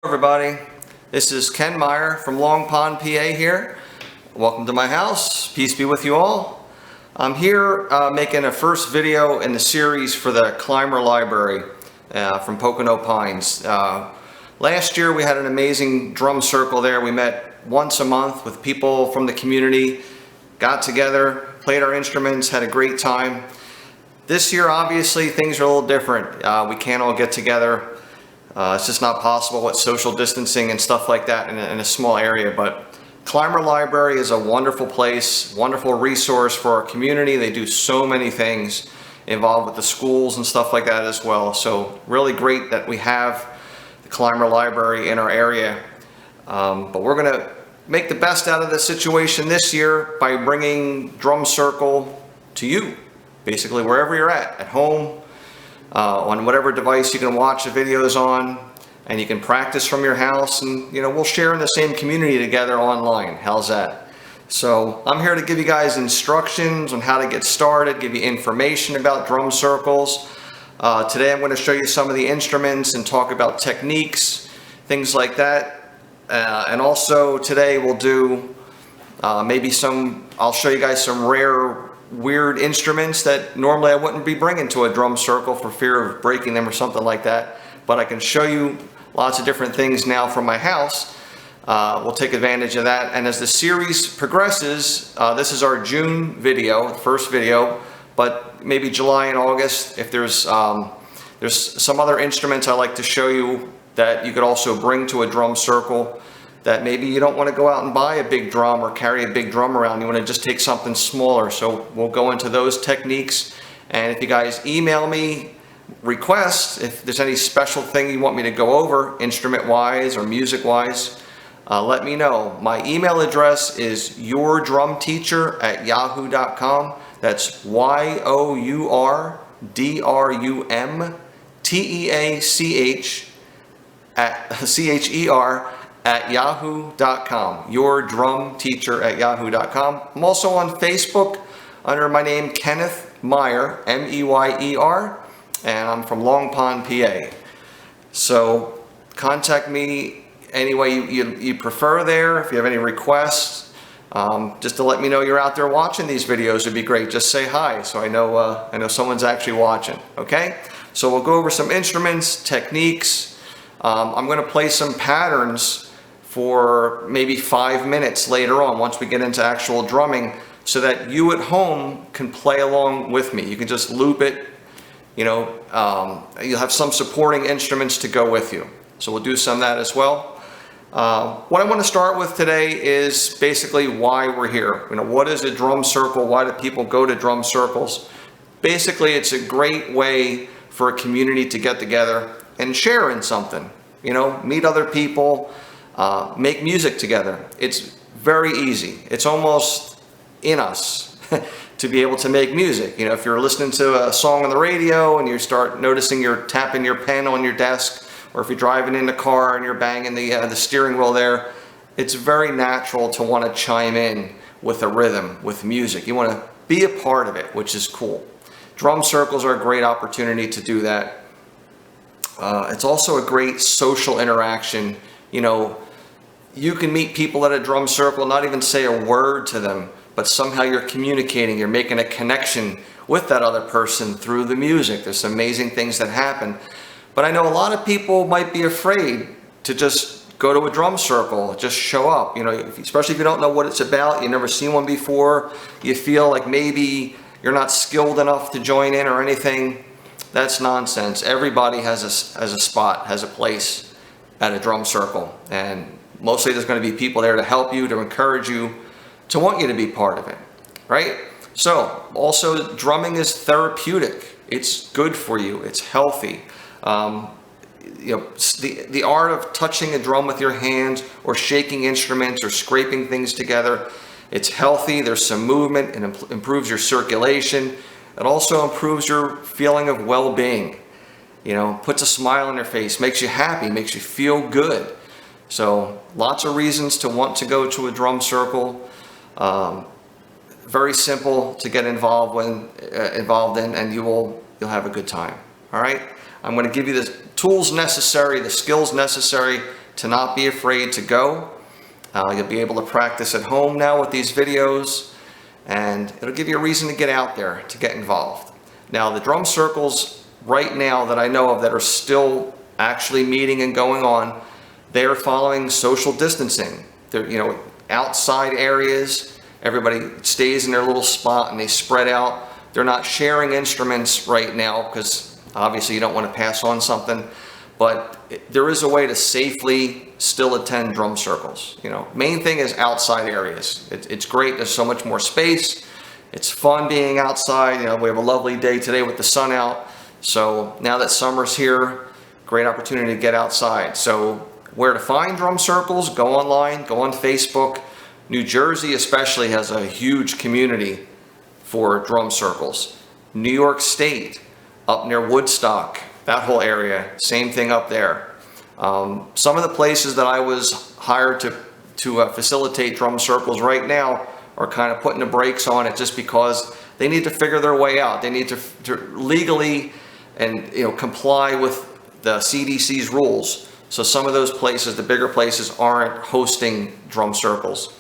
Everybody, this is Ken Meyer from Long Pond, PA here. Welcome to my house. Peace be with you all. I'm here making a first video in the series for the Clymer Library from Pocono Pines. Last year we had an amazing drum circle there. We met once a month with people from the community, got together, played our instruments, had a great time. This year obviously things are a little different. We can't all get together. It's just not possible with social distancing and stuff like that in a small area, but Clymer Library is a wonderful place, wonderful resource for our community. They do so many things involved with the schools and stuff like that as well. So really great that we have the Clymer Library in our area. But we're going to make the best out of the situation this year by bringing Drum Circle to you, basically wherever you're at home, on whatever device you can watch the videos on, and you can practice from your house, and we'll share in the same community together online. How's that? So I'm here to give you guys instructions on how to get started, give you information about drum circles. Today I'm going to show you some of the instruments and talk about techniques, things like that. And also today we'll do I'll show you guys some rare weird instruments that normally I wouldn't be bringing to a drum circle for fear of breaking them or something like that, but I can show you lots of different things now from my house. We'll take advantage of that, and as the series progresses, this is our June video, the first video, but maybe July and August, if there's some other instruments I like to show you that you could also bring to a drum circle, that maybe you don't want to go out and buy a big drum or carry a big drum around. You want to just take something smaller. So we'll go into those techniques. And if you guys email me requests, if there's any special thing you want me to go over, instrument-wise or music-wise, let me know. My email address is yourdrumteacher@yahoo.com. That's yourdrumteacher @yahoo.com. yourdrumteacher@yahoo.com. I'm also on Facebook under my name Kenneth Meyer, M-E-Y-E-R, and I'm from Long Pond, PA. So contact me any way you prefer there. If you have any requests, just to let me know you're out there watching these videos would be great. Just say hi so I know someone's actually watching. Okay? So we'll go over some instruments, techniques. I'm going to play some patterns for maybe 5 minutes later on once we get into actual drumming, so that you at home can play along with me. You can just loop it, you'll have some supporting instruments to go with you. So we'll do some of that as well. What I want to start with today is basically why we're here. What is a drum circle? Why do people go to drum circles? Basically, it's a great way for a community to get together and share in something, meet other people, make music together. It's very easy. It's almost in us to be able to make music. If you're listening to a song on the radio and you start noticing you're tapping your pen on your desk, or if you're driving in the car and you're banging the steering wheel there, it's very natural to want to chime in with a rhythm, with music. You want to be a part of it, which is cool. Drum circles are a great opportunity to do that. It's also a great social interaction. You can meet people at a drum circle, not even say a word to them, but somehow you're communicating, you're making a connection with that other person through the music. There's amazing things that happen. But I know a lot of people might be afraid to just go to a drum circle, just show up, especially if you don't know what it's about, you've never seen one before, you feel like maybe you're not skilled enough to join in or anything. That's nonsense. Everybody has a spot, has a place at a drum circle, and mostly there's going to be people there to help you, to encourage you, to want you to be part of it, right? So also drumming is therapeutic. It's good for you. It's healthy. The art of touching a drum with your hands, or shaking instruments, or scraping things together, it's healthy. There's some movement, and improves your circulation. It also improves your feeling of well-being. Puts a smile on your face, makes you happy, makes you feel good. So lots of reasons to want to go to a drum circle. Very simple to get involved in, and you'll have a good time. All right. I'm going to give you the tools necessary, the skills necessary to not be afraid to go. You'll be able to practice at home now with these videos, and it'll give you a reason to get out there, to get involved. Now, the drum circles right now that I know of that are still actually meeting and going on, they are following social distancing. They're, outside areas, everybody stays in their little spot and they spread out. They're not sharing instruments right now because obviously you don't want to pass on something, but there is a way to safely still attend drum circles. Main thing is outside areas. It's great. There's so much more space. It's fun being outside. We have a lovely day today with the sun out. So now that summer's here, great opportunity to get outside. So where to find drum circles? Go online, go on Facebook. New Jersey especially has a huge community for drum circles. New York State, up near Woodstock, that whole area, same thing up there. Some of the places that I was hired to facilitate drum circles right now are kind of putting the brakes on it just because they need to figure their way out. They need to legally and comply with the CDC's rules. So some of those places, the bigger places, aren't hosting drum circles.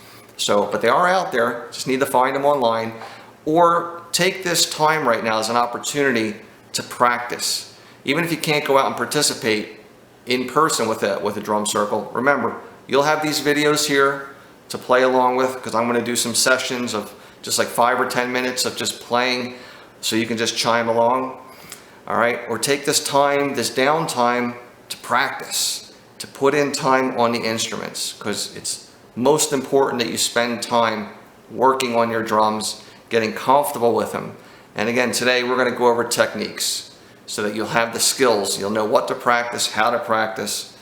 But they are out there, just need to find them online, or take this time right now as an opportunity to practice. Even if you can't go out and participate in person with a drum circle, remember, you'll have these videos here to play along with, because I'm going to do some sessions of just like 5 or 10 minutes of just playing, so you can just chime along. All right, or take this time, this downtime, to practice, to put in time on the instruments, because it's most important that you spend time working on your drums, getting comfortable with them. And again, today we're going to go over techniques so that you'll have the skills, you'll know what to practice, how to practice,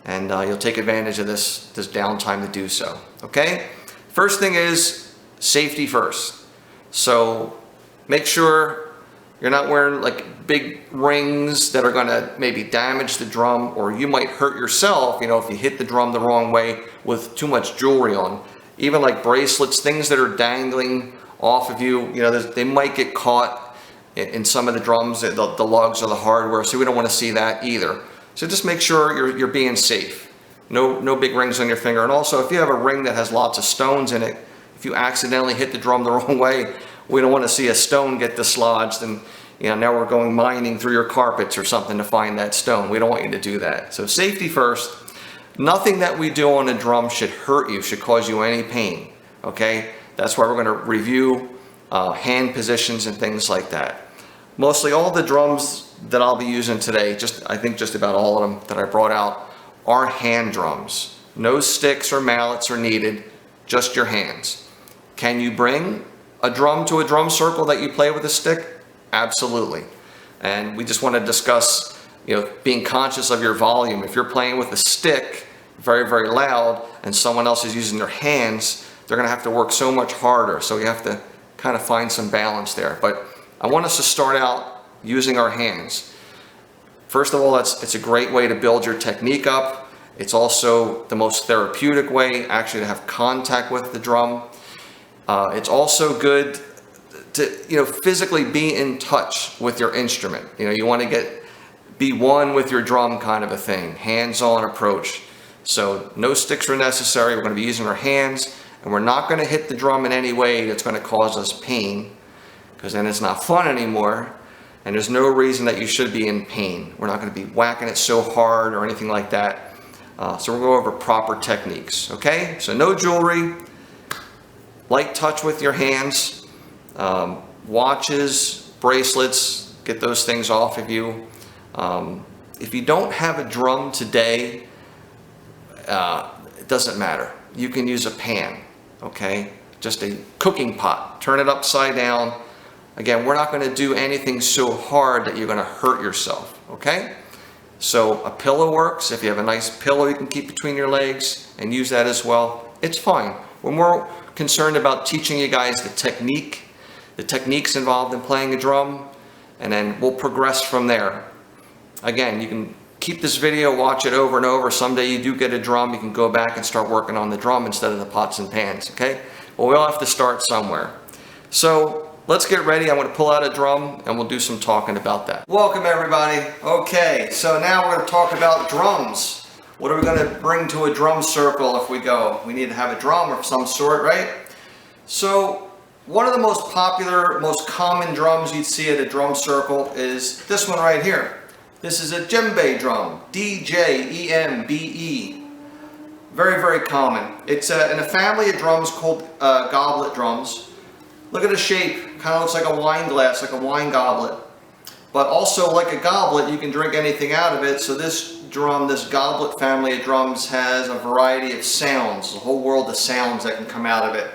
and you'll take advantage of this downtime to do so. Okay? First thing is safety first. So make sure you're not wearing like big rings that are going to maybe damage the drum, or you might hurt yourself, if you hit the drum the wrong way with too much jewelry on. Even like bracelets, things that are dangling off of you, they might get caught in some of the drums, the lugs or the hardware, so we don't want to see that either. So just make sure you're being safe. No big rings on your finger. And also, if you have a ring that has lots of stones in it, if you accidentally hit the drum the wrong way, we don't want to see a stone get dislodged and now we're going mining through your carpets or something to find that stone. We don't want you to do that. So safety first. Nothing that we do on a drum should hurt you, should cause you any pain. Okay? That's why we're going to review hand positions and things like that. Mostly all the drums that I'll be using today, I think just about all of them that I brought out, are hand drums. No sticks or mallets are needed, just your hands. Can you bring a drum to a drum circle that you play with a stick? Absolutely. And we just want to discuss, being conscious of your volume. If you're playing with a stick very, very loud and someone else is using their hands, they're going to have to work so much harder. So you have to kind of find some balance there. But I want us to start out using our hands. First of all, it's a great way to build your technique up. It's also the most therapeutic way actually to have contact with the drum. It's also good to physically be in touch with your instrument. You want to be one with your drum, kind of a thing, hands-on approach. So no sticks are necessary. We're going to be using our hands, and we're not going to hit the drum in any way that's going to cause us pain, because then it's not fun anymore, and there's no reason that you should be in pain. We're not going to be whacking it so hard or anything like that. So we'll go over proper techniques. Okay, so no jewelry, light touch with your hands. Watches, bracelets, get those things off of you. If you don't have a drum today, it doesn't matter. You can use a pan, okay? Just a cooking pot. Turn it upside down. Again, we're not going to do anything so hard that you're going to hurt yourself, okay? So a pillow works. If you have a nice pillow you can keep between your legs and use that as well, it's fine. We're more concerned about teaching you guys the techniques involved in playing a drum, and then we'll progress from there. Again, you can keep this video, watch it over and over. Someday you do get a drum, you can go back and start working on the drum instead of the pots and pans, okay? Well, we all have to start somewhere. So let's get ready. I'm going to pull out a drum and we'll do some talking about that. Welcome everybody. Okay, so now we're going to talk about drums. What are we going to bring to a drum circle if we go? We need to have a drum of some sort, right? So one of the most popular, most common drums you'd see at a drum circle is this one right here. This is a djembe drum, D-J-E-M-B-E. Very, very common. It's in a family of drums called goblet drums. Look at the shape, kind of looks like a wine glass, like a wine goblet. But also, like a goblet, you can drink anything out of it. So this drum, this goblet family of drums has a variety of sounds, a whole world of sounds that can come out of it,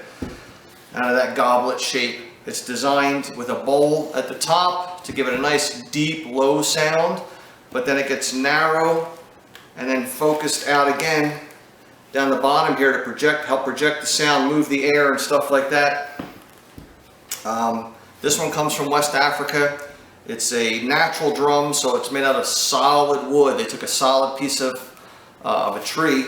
out of that goblet shape. It's designed with a bowl at the top to give it a nice deep low sound, but then it gets narrow and then focused out again down the bottom here to help project the sound, move the air and stuff like that. This one comes from West Africa. It's a natural drum, so it's made out of solid wood. They took a solid piece of a tree,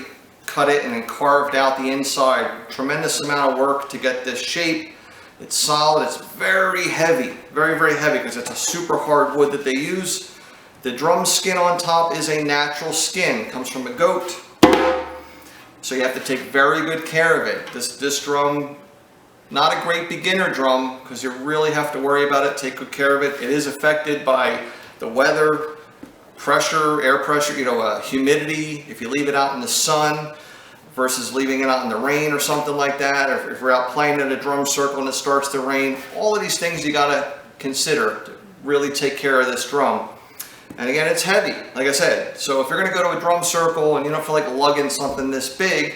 cut it, and then carved out the inside. Tremendous amount of work to get this shape. It's solid. It's very heavy, very, very heavy, because it's a super hard wood that they use. The drum skin on top is a natural skin. It comes from a goat. So you have to take very good care of it. This drum, not a great beginner drum, because you really have to worry about it, take good care of it. It is affected by the weather, pressure, air pressure, humidity. If you leave it out in the sun versus leaving it out in the rain or something like that, or if you're out playing in a drum circle and it starts to rain, all of these things you gotta consider to really take care of this drum. And again, it's heavy, like I said. So if you're gonna go to a drum circle and you don't feel like lugging something this big,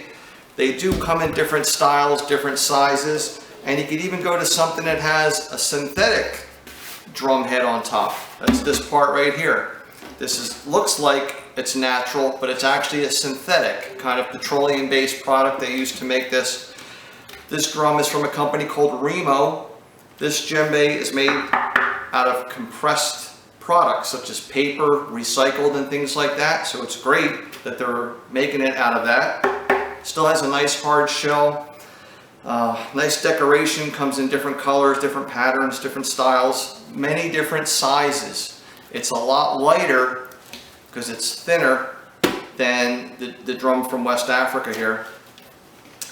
they do come in different styles, different sizes, and you could even go to something that has a synthetic drum head on top. That's this part right here. Looks like it's natural, but it's actually a synthetic kind of petroleum-based product they use to make this. This drum is from a company called Remo. This djembe is made out of compressed products such as paper, recycled, and things like that. So it's great that they're making it out of that. Still has a nice hard shell. Nice decoration, comes in different colors, different patterns, different styles, many different sizes. It's a lot lighter because it's thinner than the drum from West Africa here.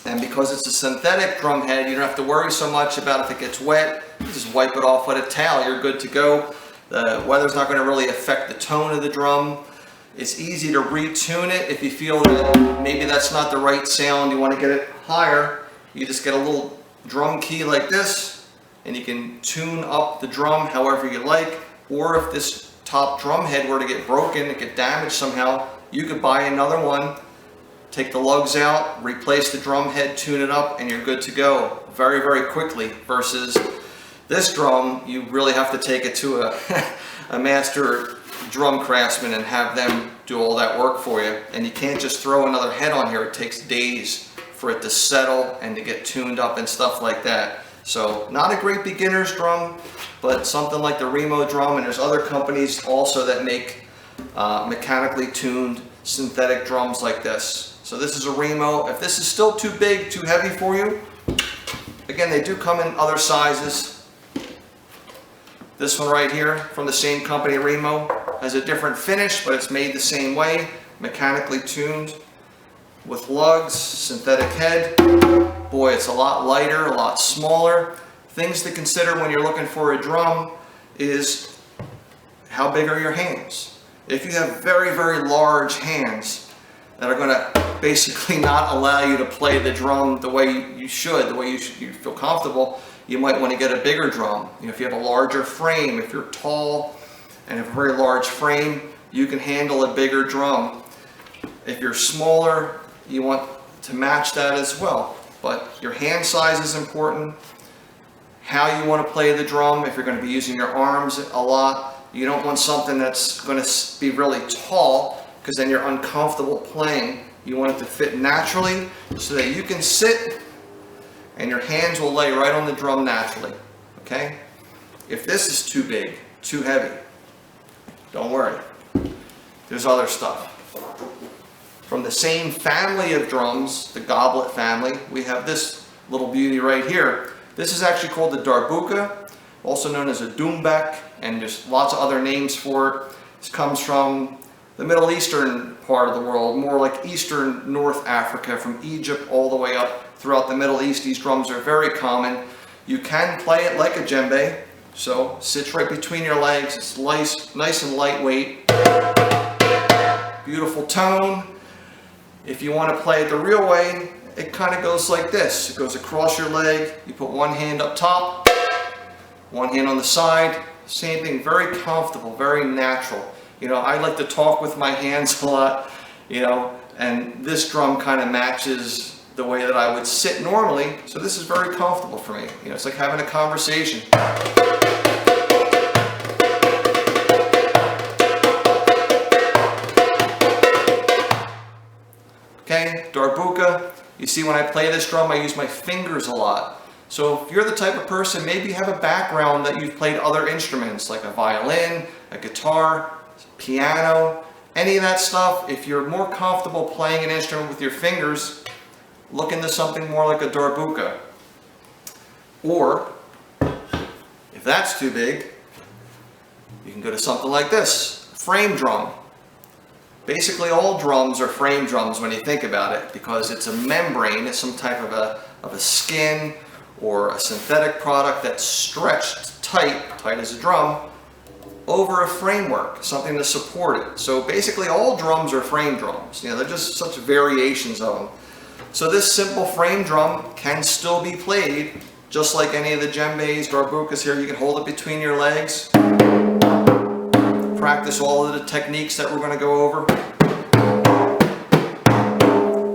And because it's a synthetic drum head, you don't have to worry so much about if it gets wet. You just wipe it off with a towel, you're good to go. The weather's not going to really affect the tone of the drum. It's easy to retune it if you feel that maybe that's not the right sound, you want to get it higher. You just get a little drum key like this, and you can tune up the drum however you like. Or if this top drum head were to get broken, it get damaged somehow, you could buy another one, take the lugs out, replace the drum head, tune it up, and you're good to go very, very quickly. Versus this drum, you really have to take it to a master drum craftsman and have them do all that work for you. And you can't just throw another head on here. It takes days for it to settle and to get tuned up and stuff like that. So not a great beginner's drum, but something like the Remo drum, and there's other companies also that make mechanically tuned synthetic drums like this. So this is a Remo. If this is still too big, too heavy for you, again, they do come in other sizes. This one right here from the same company, Remo, has a different finish, but it's made the same way, mechanically tuned with lugs, synthetic head. Boy, it's a lot lighter, a lot smaller. Things to consider when you're looking for a drum is how big are your hands. If you have very, very large hands that are going to basically not allow you to play the drum the way you should, the way you feel comfortable, you might want to get a bigger drum. If you have a larger frame, if you're tall and have a very large frame, you can handle a bigger drum. If you're smaller, you want to match that as well. But your hand size is important. How you want to play the drum, if you're going to be using your arms a lot, you don't want something that's going to be really tall, because then you're uncomfortable playing. You want it to fit naturally so that you can sit and your hands will lay right on the drum naturally, okay? If this is too big, too heavy, don't worry. There's other stuff. From the same family of drums, the goblet family, we have this little beauty right here. This is actually called the darbuka, also known as a doumbek, and there's lots of other names for it. This comes from the Middle Eastern part of the world, more like Eastern North Africa, from Egypt all the way up throughout the Middle East. These drums are very common. You can play it like a djembe, so sits right between your legs. It's nice and lightweight. Beautiful tone. If you want to play it the real way, it kind of goes like this. It goes across your leg. You put one hand up top, one hand on the side. Same thing, very comfortable, very natural. You know, I like to talk with my hands a lot, you know, and this drum kind of matches the way that I would sit normally. So this is very comfortable for me. You know, it's like having a conversation. Okay, darbuka. You see, when I play this drum, I use my fingers a lot. So if you're the type of person, maybe you have a background that you've played other instruments, like a violin, a guitar, piano, any of that stuff. If you're more comfortable playing an instrument with your fingers, look into something more like a darbuka. Or, if that's too big, you can go to something like this, frame drum. Basically, all drums are frame drums when you think about it, because it's a membrane, it's some type of a skin or a synthetic product that's stretched tight as a drum, over a framework, something to support it. So basically, all drums are frame drums. You know, they're just such variations of them. So this simple frame drum can still be played just like any of the djembes, darbukas here. You can hold it between your legs. Practice all of the techniques that we're going to go over.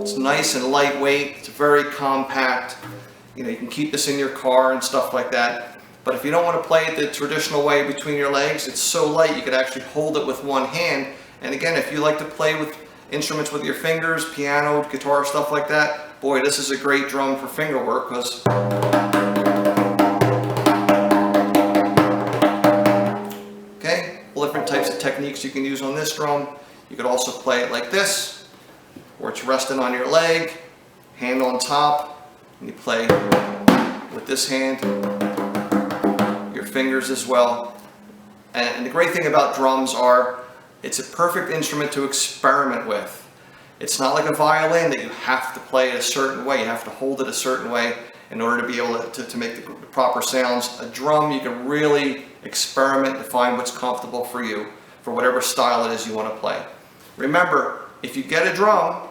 It's nice and lightweight. It's very compact. You know, you can keep this in your car and stuff like that. But if you don't want to play it the traditional way between your legs, it's so light you could actually hold it with one hand. And again, if you like to play with instruments with your fingers, piano, guitar, stuff like that, boy, this is a great drum for finger work, because okay, all different types of techniques you can use on this drum. You could also play it like this, where it's resting on your leg, hand on top, and you play with this hand, your fingers as well. And the great thing about drums are, it's a perfect instrument to experiment with. It's not like a violin that you have to play it a certain way. You have to hold it a certain way in order to be able to make the proper sounds. A drum, you can really experiment to find what's comfortable for you, for whatever style it is you want to play. Remember, if you get a drum,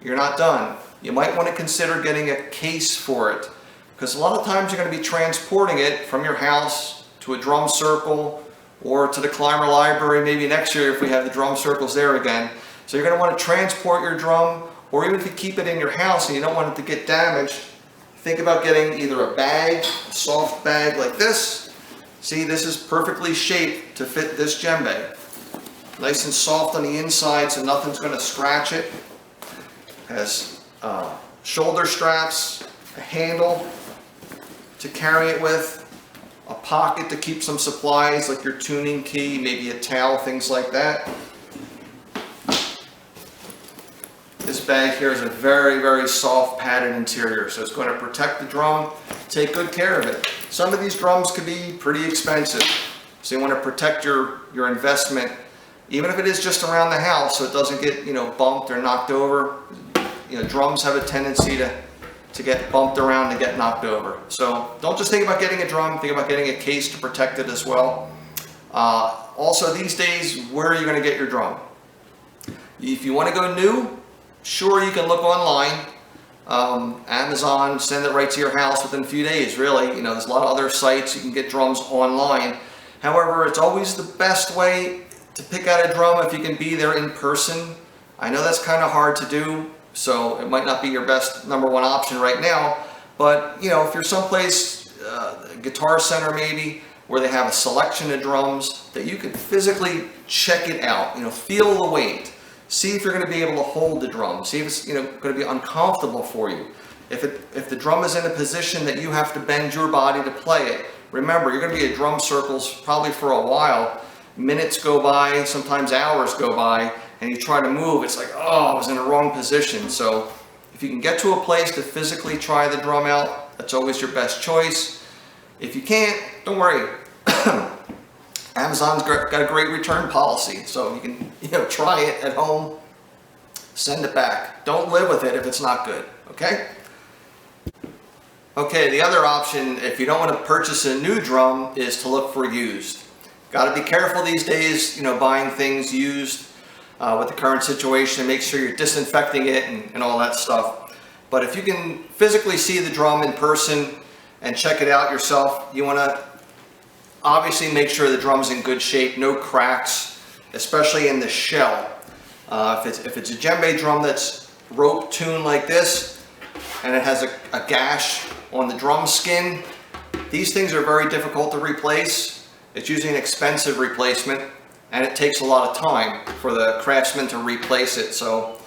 you're not done. You might want to consider getting a case for it, because a lot of times you're going to be transporting it from your house to a drum circle or to the Clymer Library, maybe next year if we have the drum circles there again. So you're going to want to transport your drum, or even if you keep it in your house and you don't want it to get damaged, think about getting either a bag, a soft bag like this. See, this is perfectly shaped to fit this djembe. Nice and soft on the inside, so nothing's going to scratch it. Has shoulder straps, a handle to carry it with, a pocket to keep some supplies like your tuning key, maybe a towel, things like that. This bag here is a very, very soft padded interior, so it's going to protect the drum, take good care of it. Some of these drums could be pretty expensive, so you want to protect your investment, even if it is just around the house, so it doesn't get, you know, bumped or knocked over. You know, drums have a tendency to get bumped around and get knocked over. So don't just think about getting a drum, think about getting a case to protect it as well. Also, these days, where are you going to get your drum? If you want to go new, sure, you can look online. Amazon, send it right to your house within a few days, really. You know, there's a lot of other sites you can get drums online. However, it's always the best way to pick out a drum if you can be there in person. I know that's kind of hard to do, so it might not be your best number one option right now, but you know, if you're someplace, Guitar Center maybe, where they have a selection of drums that you can physically check it out, you know, feel the weight, see if you're going to be able to hold the drum, see if it's, you know, going to be uncomfortable for you. If the drum is in a position that you have to bend your body to play it, remember, you're going to be at drum circles probably for a while. Minutes go by, sometimes hours go by, and you try to move, it's like, oh, I was in the wrong position. So if you can get to a place to physically try the drum out, that's always your best choice. If you can't, don't worry. Amazon's got a great return policy, so you can try it at home, send it back. Don't live with it if it's not good, okay? Okay, the other option, if you don't want to purchase a new drum, is to look for used. Got to be careful these days, buying things used with the current situation. Make sure you're disinfecting it and all that stuff. But if you can physically see the drum in person and check it out yourself, you want to obviously make sure the drum's in good shape, no cracks, especially in the shell. If it's a djembe drum that's rope tuned like this and it has a gash on the drum skin, these things are very difficult to replace. It's usually an expensive replacement, and it takes a lot of time for the craftsman to replace it. So,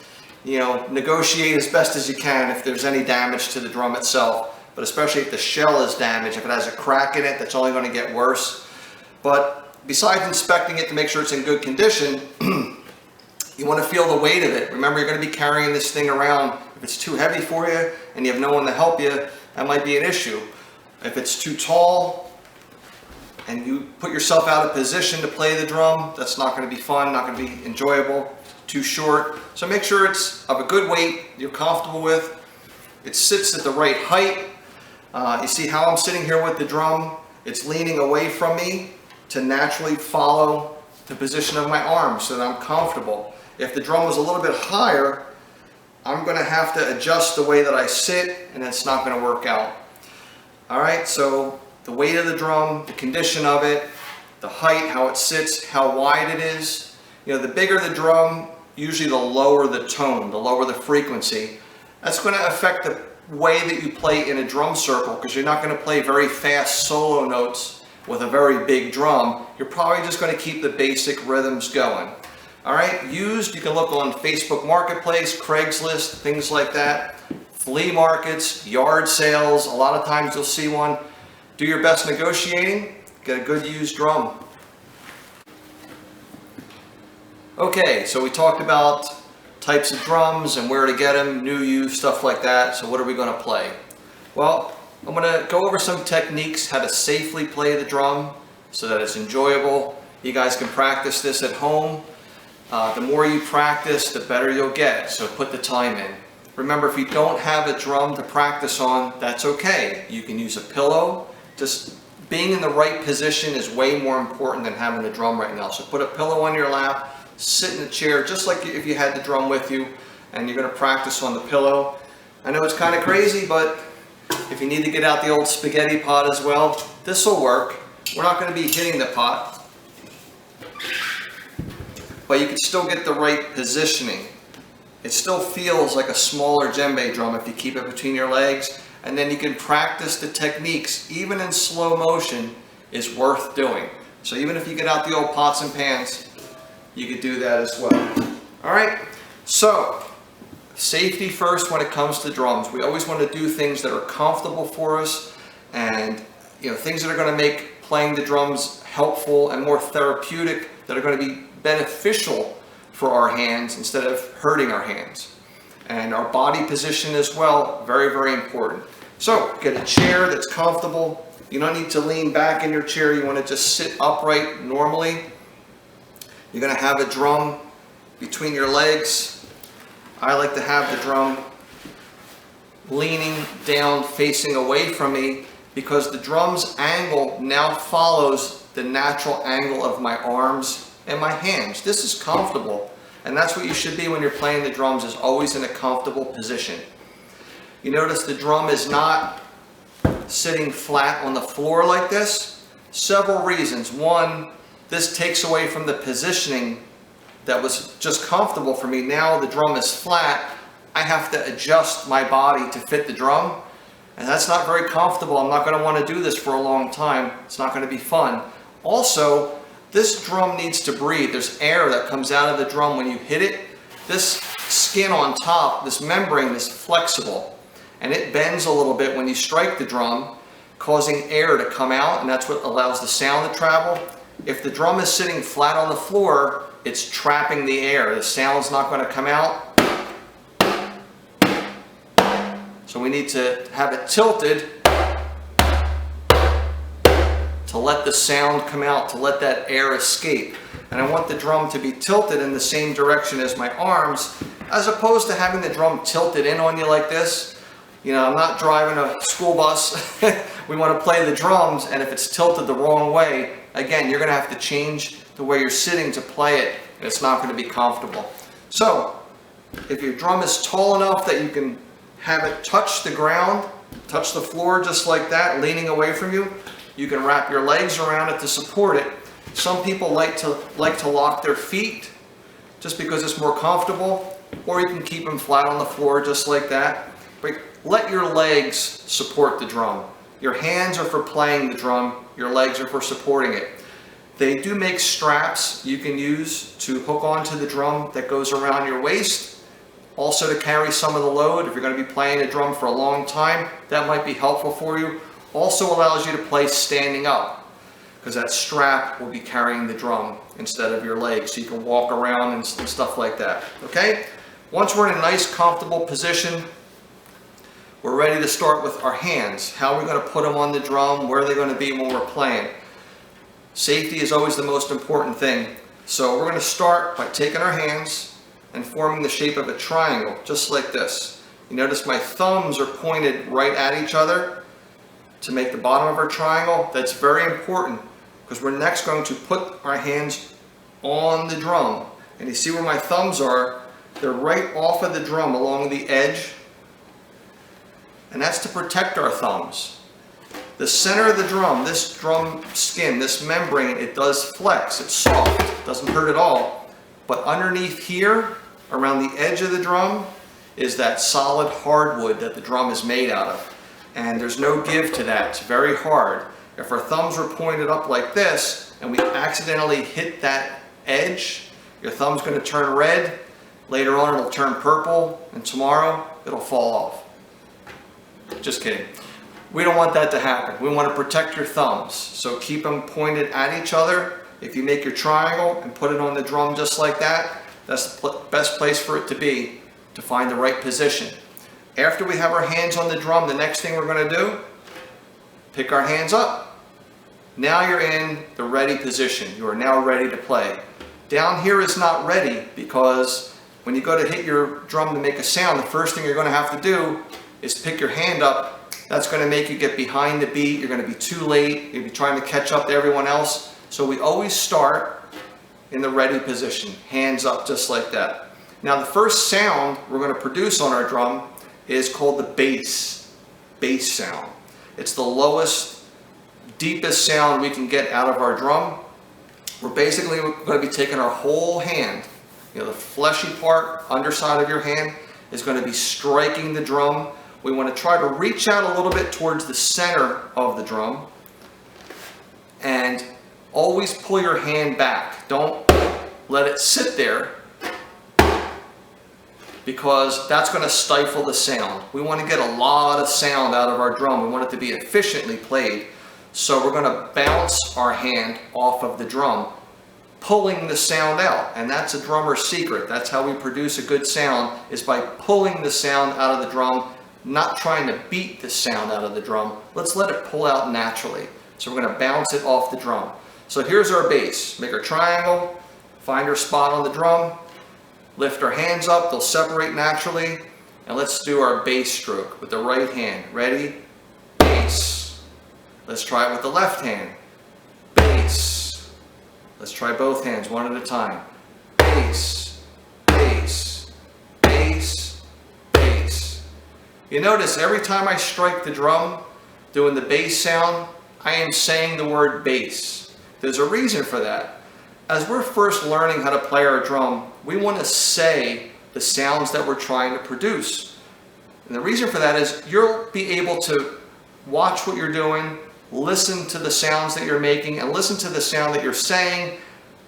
negotiate as best as you can if there's any damage to the drum itself. But especially if the shell is damaged, if it has a crack in it, that's only going to get worse. But besides inspecting it to make sure it's in good condition, you want to feel the weight of it. Remember, you're going to be carrying this thing around. If it's too heavy for you and you have no one to help you, that might be an issue. If it's too tall and you put yourself out of position to play the drum, that's not going to be fun, not going to be enjoyable. Too short. So make sure it's of a good weight you're comfortable with. It sits at the right height. You see how I'm sitting here with the drum? It's leaning away from me to naturally follow the position of my arms so that I'm comfortable. If the drum was a little bit higher, I'm going to have to adjust the way that I sit, and it's not going to work out. Alright, so the weight of the drum, the condition of it, the height, how it sits, how wide it is. The bigger the drum, usually the lower the tone, the lower the frequency. That's going to affect the way that you play in a drum circle, because you're not going to play very fast solo notes with a very big drum. You're probably just going to keep the basic rhythms going. Alright, used, you can look on Facebook Marketplace, Craigslist, things like that. Flea markets, yard sales, a lot of times you'll see one. Do your best negotiating, get a good used drum. Okay, so we talked about types of drums and where to get them, new, used, stuff like that. So what are we going to play? Well, I'm going to go over some techniques how to safely play the drum so that it's enjoyable. You guys can practice this at home. The more you practice, the better you'll get, so put the time in. Remember, if you don't have a drum to practice on, that's okay. You can use a pillow. Just being in the right position is way more important than having the drum right now. So put a pillow on your lap, sit in a chair, just like if you had the drum with you, and you're going to practice on the pillow. I know it's kind of crazy, but if you need to get out the old spaghetti pot as well, this will work. We're not going to be hitting the pot, but you can still get the right positioning. It still feels like a smaller djembe drum if you keep it between your legs, and then you can practice the techniques, even in slow motion, is worth doing. So even if you get out the old pots and pans, you could do that as well. Alright, so safety first when it comes to drums. We always want to do things that are comfortable for us, and things that are going to make playing the drums helpful and more therapeutic, that are going to be beneficial for our hands instead of hurting our hands. And our body position as well, very, very important. So get a chair that's comfortable. You don't need to lean back in your chair. You want to just sit upright normally. You're going to have a drum between your legs. I like to have the drum leaning down, facing away from me, because the drum's angle now follows the natural angle of my arms and my hands. This is comfortable, and that's what you should be when you're playing the drums, is always in a comfortable position. You notice the drum is not sitting flat on the floor like this. Several reasons. One, this takes away from the positioning that was just comfortable for me. Now the drum is flat. I have to adjust my body to fit the drum, and that's not very comfortable. I'm not going to want to do this for a long time. It's not going to be fun. Also, this drum needs to breathe. There's air that comes out of the drum when you hit it. This skin on top, this membrane, is flexible, and it bends a little bit when you strike the drum, causing air to come out, and that's what allows the sound to travel. If the drum is sitting flat on the floor, it's trapping the air. The sound's not going to come out. So we need to have it tilted to let the sound come out, to let that air escape. And I want the drum to be tilted in the same direction as my arms, as opposed to having the drum tilted in on you like this. You know, I'm not driving a school bus. We want to play the drums, and if it's tilted the wrong way, again, you're going to have to change the way you're sitting to play it, and it's not going to be comfortable. So, if your drum is tall enough that you can have it touch the ground, touch the floor just like that, leaning away from you, you can wrap your legs around it to support it. Some people like to lock their feet just because it's more comfortable, or you can keep them flat on the floor just like that. But let your legs support the drum. Your hands are for playing the drum, your legs are for supporting it. They do make straps you can use to hook onto the drum that goes around your waist. Also to carry some of the load. If you're going to be playing a drum for a long time, that might be helpful for you. Also allows you to play standing up, because that strap will be carrying the drum instead of your legs, so you can walk around and stuff like that. Okay? Once we're in a nice comfortable position, we're ready to start with our hands. How are we going to put them on the drum? Where are they going to be when we're playing? Safety is always the most important thing. So we're going to start by taking our hands and forming the shape of a triangle, just like this. You notice my thumbs are pointed right at each other to make the bottom of our triangle. That's very important, because we're next going to put our hands on the drum. And you see where my thumbs are? They're right off of the drum along the edge. And that's to protect our thumbs. The center of the drum, this drum skin, this membrane, it does flex. It's soft. It doesn't hurt at all. But underneath here, around the edge of the drum, is that solid hardwood that the drum is made out of. And there's no give to that. It's very hard. If our thumbs were pointed up like this and we accidentally hit that edge, your thumb's going to turn red. Later on it'll turn purple, and tomorrow it'll fall off. Just kidding. We don't want that to happen. We want to protect your thumbs. So keep them pointed at each other. If you make your triangle and put it on the drum just like that, that's the best place for it to be, to find the right position. After we have our hands on the drum, the next thing we're going to do, pick our hands up. Now you're in the ready position. You are now ready to play. Down here is not ready, because when you go to hit your drum to make a sound, the first thing you're going to have to do is pick your hand up. That's going to make you get behind the beat. You're going to be too late. You'll be trying to catch up to everyone else. So we always start in the ready position, hands up just like that. Now the first sound we're going to produce on our drum is called the bass sound. It's the lowest, deepest sound we can get out of our drum. We're basically going to be taking our whole hand, you know, the fleshy part, underside of your hand, is going to be striking the drum. We want to try to reach out a little bit towards the center of the drum, and always pull your hand back. Don't let it sit there, because that's going to stifle the sound. We want to get a lot of sound out of our drum. We want it to be efficiently played. So we're going to bounce our hand off of the drum, pulling the sound out. And that's a drummer's secret. That's how we produce a good sound, is by pulling the sound out of the drum, not trying to beat the sound out of the drum. Let's let it pull out naturally. So we're going to bounce it off the drum. So here's our bass. Make our triangle, find our spot on the drum, lift our hands up, they'll separate naturally, and let's do our bass stroke with the right hand. Ready? Bass. Let's try it with the left hand. Bass. Let's try both hands one at a time. Bass, bass, bass, bass. You notice every time I strike the drum doing the bass sound, I am saying the word bass. There's a reason for that. As we're first learning how to play our drum, we want to say the sounds that we're trying to produce. And the reason for that is you'll be able to watch what you're doing, listen to the sounds that you're making, and listen to the sound that you're saying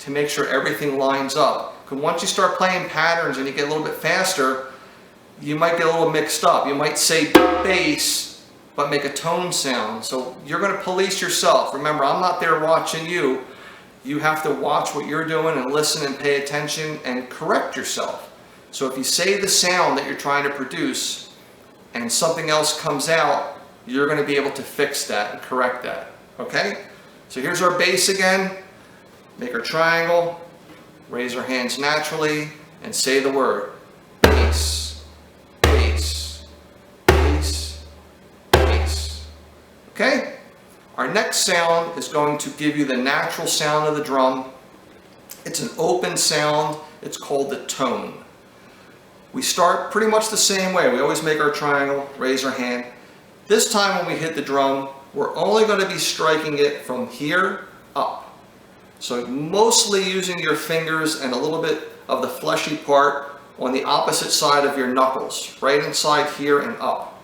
to make sure everything lines up. Because once you start playing patterns and you get a little bit faster, you might get a little mixed up. You might say bass, but make a tone sound. So you're going to police yourself. Remember, I'm not there watching you. You have to watch what you're doing and listen and pay attention and correct yourself. So if you say the sound that you're trying to produce and something else comes out, you're going to be able to fix that and correct that. Okay? So here's our bass again. Make our triangle, raise our hands naturally, and say the word. Bass, bass, bass, bass. Okay? Our next sound is going to give you the natural sound of the drum. It's an open sound. It's called the tone. We start pretty much the same way. We always make our triangle, raise our hand. This time when we hit the drum, we're only going to be striking it from here up. So mostly using your fingers and a little bit of the fleshy part on the opposite side of your knuckles, right inside here and up.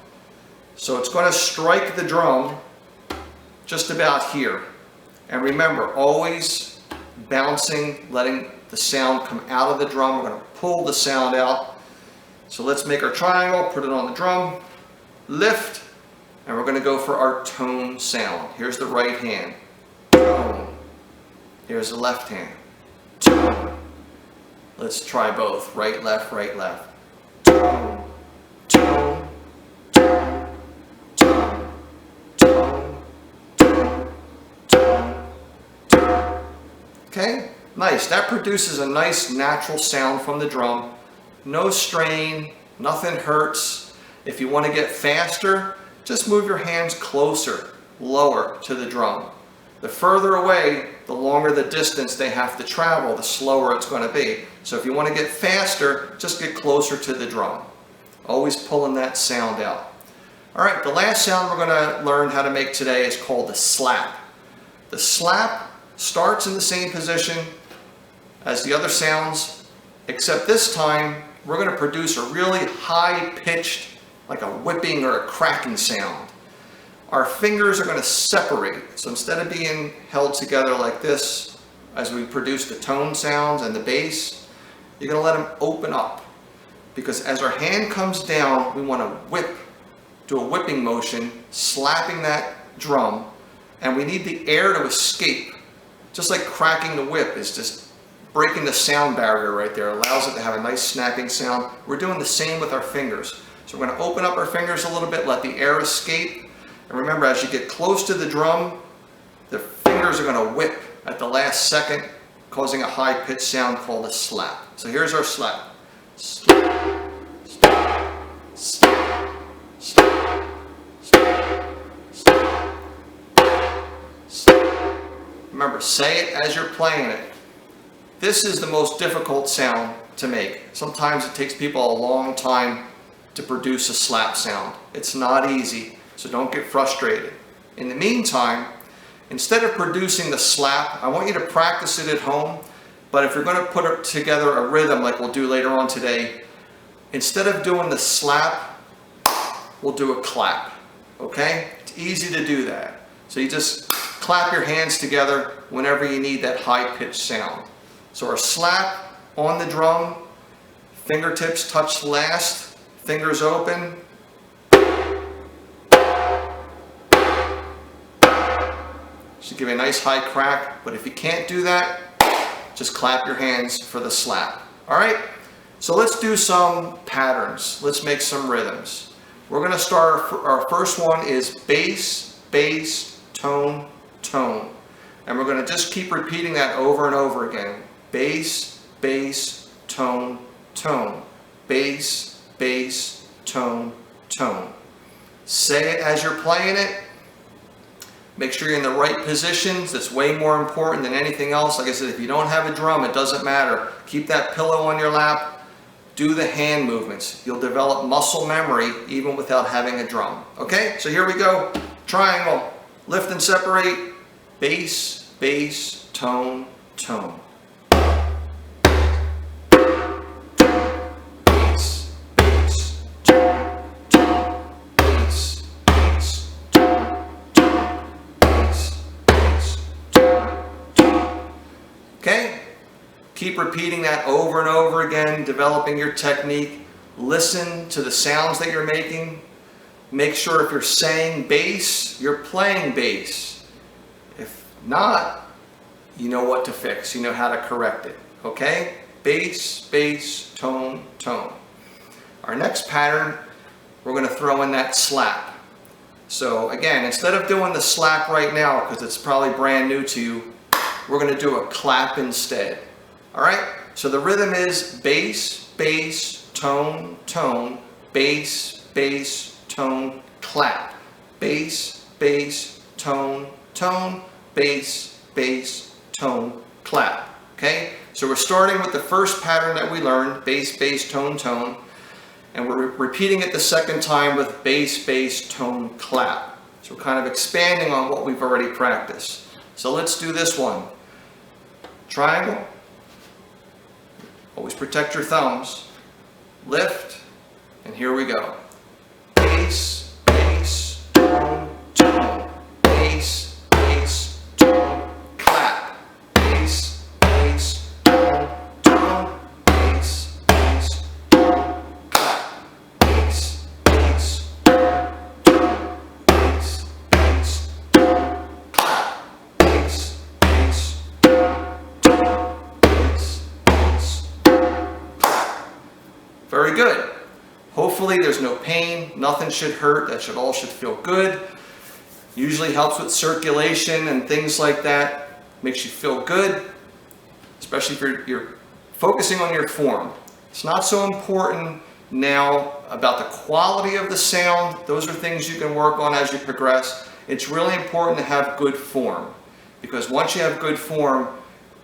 So it's going to strike the drum just about here. And remember, always bouncing, letting the sound come out of the drum. We're going to pull the sound out. So let's make our triangle, put it on the drum, lift, and we're going to go for our tone sound. Here's the right hand. Tone. Here's the left hand. Tone. Let's try both. Right, left, right, left. Tone. Tone. Tone. Tone. Tone. Tone. Tone. Tone. Okay? Nice. That produces a nice natural sound from the drum. No strain. Nothing hurts. If you want to get faster, just move your hands closer, lower to the drum. The further away, the longer the distance they have to travel, the slower it's going to be. So if you want to get faster, just get closer to the drum. Always pulling that sound out. All right, the last sound we're going to learn how to make today is called the slap. The slap starts in the same position as the other sounds, except this time we're going to produce a really high-pitched, like a whipping or a cracking sound. Our fingers are going to separate. So instead of being held together like this as we produce the tone sounds and the bass, you're going to let them open up. Because as our hand comes down, we want to whip, do a whipping motion, slapping that drum, and we need the air to escape. Just like cracking the whip is just breaking the sound barrier right there. It allows it to have a nice snapping sound. We're doing the same with our fingers. So we're going to open up our fingers a little bit, let the air escape. And remember, as you get close to the drum, the fingers are going to whip at the last second, causing a high-pitched sound called a slap. So here's our slap. Slap, slap, slap, slap, slap, slap, slap. Remember, say it as you're playing it. This is the most difficult sound to make. Sometimes it takes people a long time to produce a slap sound. It's not easy, so don't get frustrated. In the meantime, instead of producing the slap, I want you to practice it at home, but if you're going to put together a rhythm like we'll do later on today, instead of doing the slap, we'll do a clap, okay? It's easy to do that. So you just clap your hands together whenever you need that high-pitched sound. So our slap on the drum, fingertips touch last, fingers open. Should give you a nice high crack, but if you can't do that, just clap your hands for the slap. All right, so let's do some patterns. Let's make some rhythms. We're going to start, our first one is bass, bass, tone, tone. And we're going to just keep repeating that over and over again. Bass, bass, tone, tone. Bass, bass, tone, tone. Say it as you're playing it. Make sure you're in the right positions. That's way more important than anything else. Like I said, if you don't have a drum, it doesn't matter. Keep that pillow on your lap. Do the hand movements. You'll develop muscle memory even without having a drum. Okay, so here we go. Triangle, lift and separate. Bass, bass, tone, tone. Okay? Keep repeating that over and over again, developing your technique. Listen to the sounds that you're making. Make sure if you're saying bass, you're playing bass. If not, you know what to fix. You know how to correct it. Okay? Bass, bass, tone, tone. Our next pattern, we're going to throw in that slap. So again, instead of doing the slap right now, because it's probably brand new to you, we're going to do a clap instead. All right? So the rhythm is bass, bass, tone, tone, bass, bass, tone, clap. Bass, bass, tone, tone, bass, bass, tone, clap. Okay? So we're starting with the first pattern that we learned, bass, bass, tone, tone. And we're repeating it the second time with bass, bass, tone, clap. So we're kind of expanding on what we've already practiced. So let's do this one. Triangle. Always protect your thumbs. Lift. And here we go. Bass, bass, tone, tone. Bass, bass, tone, clap. Bass, bass, tone, tone. Bass, bass, tone, clap. Bass, bass, tone, tone. Bass, bass, tone, clap. Bass, bass, tone, tone. Bass, bass, clap. Very good. Hopefully there's no pain, nothing should hurt, that all should feel good. Usually helps with circulation and things like that. Makes you feel good, especially if you're focusing on your form. It's not so important now about the quality of the sound. Those are things you can work on as you progress. It's really important to have good form, because once you have good form,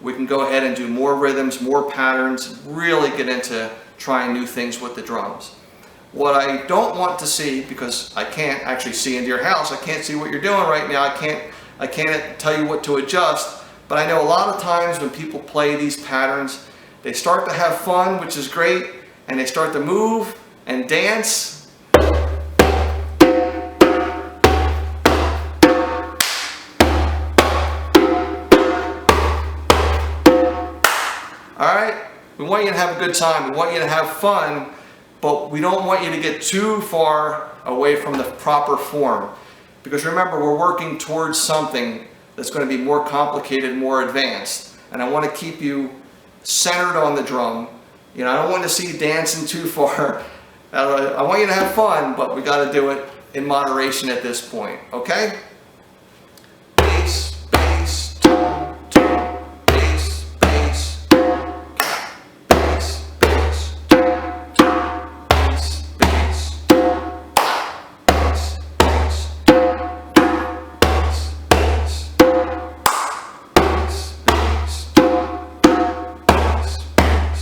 we can go ahead and do more rhythms, more patterns, really get into trying new things with the drums. What I don't want to see, because I can't actually see into your house, I can't see what you're doing right now, I can't tell you what to adjust, but I know a lot of times when people play these patterns, they start to have fun, which is great, and they start to move and dance. Alright? We want you to have a good time, we want you to have fun, but we don't want you to get too far away from the proper form. Because remember, we're working towards something that's going to be more complicated, more advanced. And I want to keep you centered on the drum. You know, I don't want to see you dancing too far. I want you to have fun, but we got to do it in moderation at this point, okay? Bass, bass, tone, tone, bass, bass, clap, bass, bass, tone, tone, bass, bass, clap, bass, bass, tone, tone, bass, bass, bass, bass, tone, bass, bass.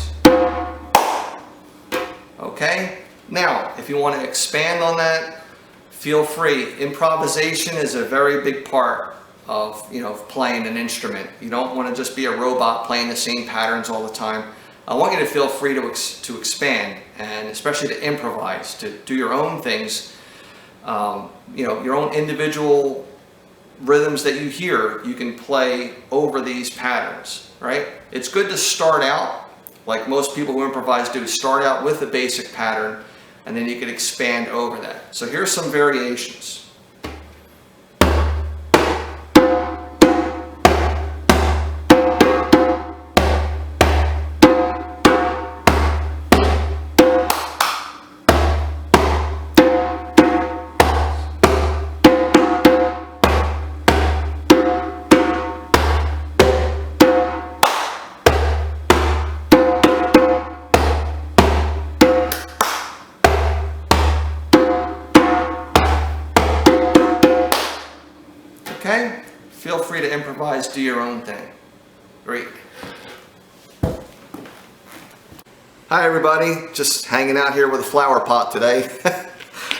Okay? Now, if you want to expand on that, feel free. Improvisation is a very big part of, playing an instrument. You don't want to just be a robot playing the same patterns all the time. I want you to feel free to expand, and especially to improvise, to do your own things. Your own individual rhythms that you hear, you can play over these patterns, right? It's good to start out, like most people who improvise do, start out with a basic pattern, and then you can expand over that. So here's some variations. Okay? Feel free to improvise, do your own thing. Great. Hi everybody, just hanging out here with a flower pot today.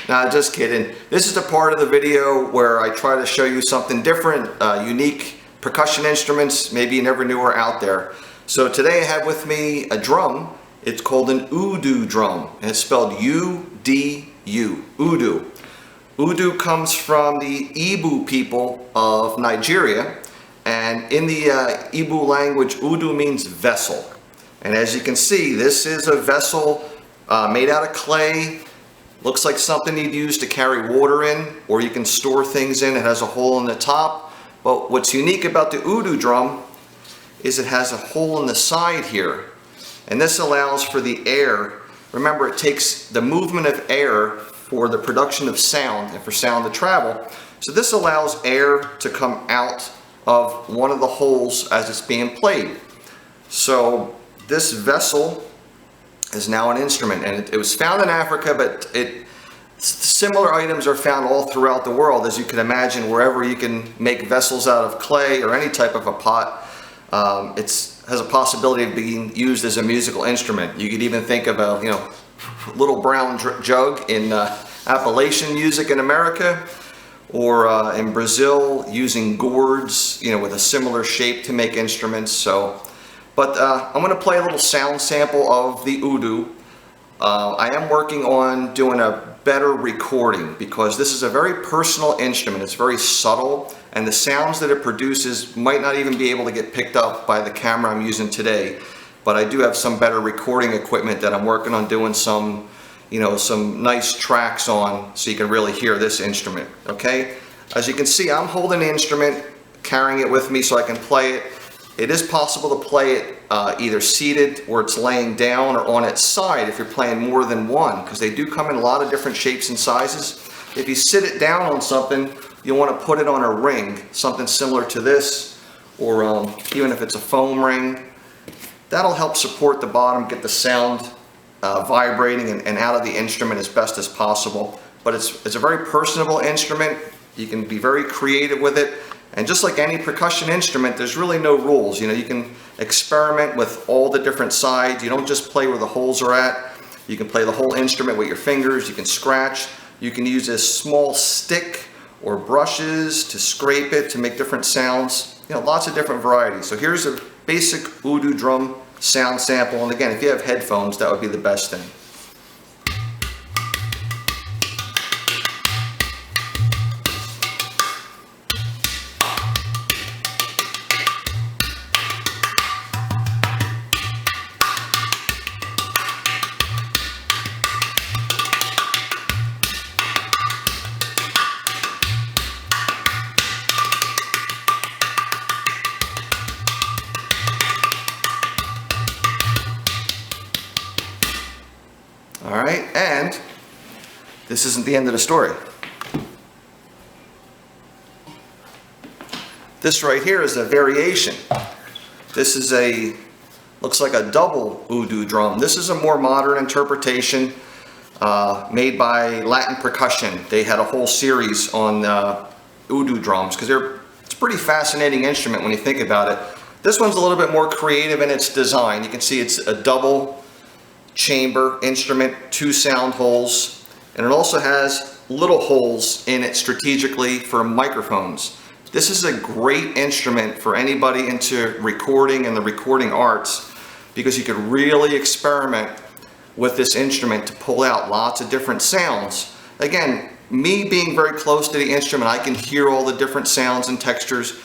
Nah, just kidding. This is the part of the video where I try to show you something different, unique percussion instruments maybe you never knew were out there. So today I have with me a drum. It's called an Udu drum, and it's spelled U-D-U, Udu. Udu comes from the Igbo people of Nigeria, and in the Igbo language, Udu means vessel. And as you can see, this is a vessel made out of clay. Looks like something you'd use to carry water in, or you can store things in. It has a hole in the top. But what's unique about the Udu drum is it has a hole in the side here. And this allows for the air. Remember, it takes the movement of air for the production of sound and for sound to travel. So this allows air to come out of one of the holes as it's being played. So this vessel is now an instrument, and it was found in Africa, but similar items are found all throughout the world, as you can imagine. Wherever you can make vessels out of clay or any type of a pot, it has a possibility of being used as a musical instrument. You could even think of a little brown jug in Appalachian music in America, or in Brazil using gourds, with a similar shape to make instruments. So, but I'm going to play a little sound sample of the oud. I am working on doing a better recording because this is a very personal instrument. It's very subtle, and the sounds that it produces might not even be able to get picked up by the camera I'm using today. But I do have some better recording equipment that I'm working on doing some nice tracks on, so you can really hear this instrument. Okay, as you can see, I'm holding the instrument, carrying it with me so I can play it. It is possible to play it either seated, where it's laying down, or on its side if you're playing more than one, because they do come in a lot of different shapes and sizes. If you sit it down on something, you'll want to put it on a ring, something similar to this, or even if it's a foam ring. That'll help support the bottom, get the sound vibrating and out of the instrument as best as possible. But it's a very personable instrument. You can be very creative with it. And just like any percussion instrument, there's really no rules. You can experiment with all the different sides. You don't just play where the holes are at. You can play the whole instrument with your fingers. You can scratch. You can use a small stick or brushes to scrape it to make different sounds. Lots of different varieties. So here's a basic oud drum sound sample. And again, if you have headphones, that would be the best thing. Alright, and this isn't the end of the story. This right here is a variation. This is looks like a double oud drum. This is a more modern interpretation made by Latin Percussion. They had a whole series on oud drums because it's a pretty fascinating instrument when you think about it. This one's a little bit more creative in its design. You can see it's a double chamber instrument, 2 sound holes, and it also has little holes in it strategically for microphones. This is a great instrument for anybody into recording and the recording arts, because you could really experiment with this instrument to pull out lots of different sounds. Again, me being very close to the instrument, I can hear all the different sounds and textures,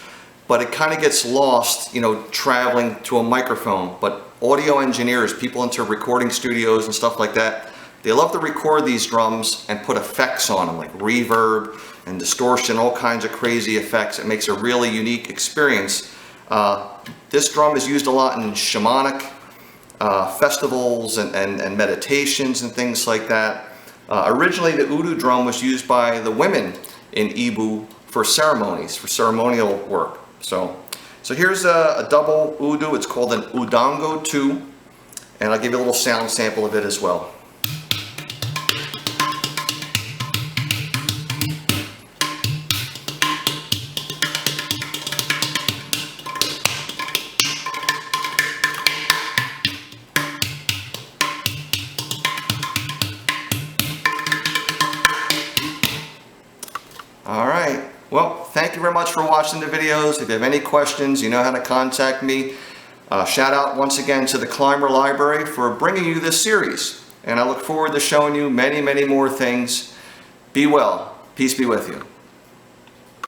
but it kind of gets lost, traveling to a microphone. But audio engineers, people into recording studios and stuff like that, they love to record these drums and put effects on them, like reverb and distortion, all kinds of crazy effects. It makes a really unique experience. This drum is used a lot in shamanic festivals and meditations and things like that. Originally, the oud drum was used by the women in Igbo for ceremonies, for ceremonial work. So here's a double oud. It's called an udango 2, and I'll give you a little sound sample of it as well. Alright, well, thank you very much for watching the videos. If you have any questions, you know how to contact me. Shout out once again to the Clymer Library for bringing you this series. And I look forward to showing you many, many more things. Be well. Peace be with you.